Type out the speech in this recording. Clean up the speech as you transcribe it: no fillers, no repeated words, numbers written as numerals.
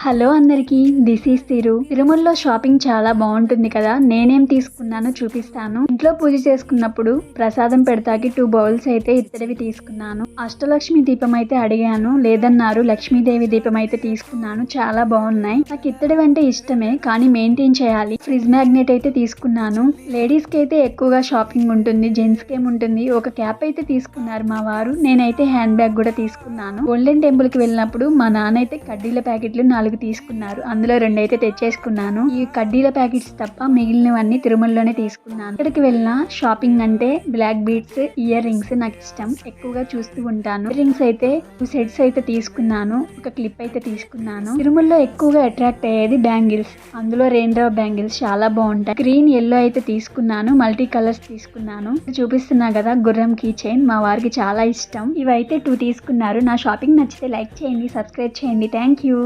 Hello అందరికీ, this is తిరు. తిరుమలలో shopping చాలా బాగుంటుంది కదా. నేనేం తీసుకున్నానో చూపిస్తాను. ఇంట్లో పూజ చేసుకున్నప్పుడు ప్రసాదం పెడతాకి 2 బౌల్స్ అయితే ఇత్తడివి తీసుకున్నాను. అష్టలక్ష్మి దీపం అయితే అడిగాను, లేదన్నారు. లక్ష్మీదేవి దీపం అయితే తీసుకున్నాను. చాలా బాగున్నాయి. నాకు ఇత్తడివి అంటే ఇష్టమే, కానీ మెయింటైన్ చేయాలి. ఫ్రిడ్జ్ మ్యాగ్నెట్ అయితే తీసుకున్నాను. లేడీస్ కి అయితే ఎక్కువగా షాపింగ్ ఉంటుంది, జెంట్స్ కి ఏముంటుంది. ఒక క్యాప్ అయితే తీసుకున్నారు మా వారు. నేనైతే హ్యాండ్ బ్యాగ్ కూడా తీసుకున్నాను. గోల్డెన్ టెంపుల్ కి వెళ్ళినప్పుడు మా నాన్న అయితే కడ్డీల ప్యాకెట్లు 4 తీసుకున్నారు. అందులో 2 అయితే తెచ్చేసుకున్నాను. ఈ కడ్డీల ప్యాకెట్స్ తప్ప మిగిలినవన్నీ తిరుమలలోనే తీసుకున్నాను. ఇక్కడికి వెళ్ళిన షాపింగ్ అంటే బ్లాక్ బీడ్స్, ఇయర్ రింగ్స్ నాకు ఇష్టం. ఎక్కువగా చూస్తూ ఉంటాను. ఇయర్ రింగ్స్ అయితే 2 సెట్స్ అయితే తీసుకున్నాను. ఒక క్లిప్ అయితే తీసుకున్నాను. తిరుమలలో ఎక్కువగా అట్రాక్ట్ అయ్యేది బ్యాంగిల్స్. అందులో రెయిన్ డ్రాప్ బ్యాంగిల్స్ చాలా బాగుంటాయి. గ్రీన్, ఎల్లో అయితే తీసుకున్నాను. మల్టీ కలర్స్ తీసుకున్నాను. చూపిస్తున్నా కదా గుర్రం కీ చైన్, మా వారికి చాలా ఇష్టం. ఇవైతే 2 తీసుకున్నారు. నా షాపింగ్ నచ్చితే లైక్ చేయండి, సబ్స్క్రైబ్ చేయండి. Thank you.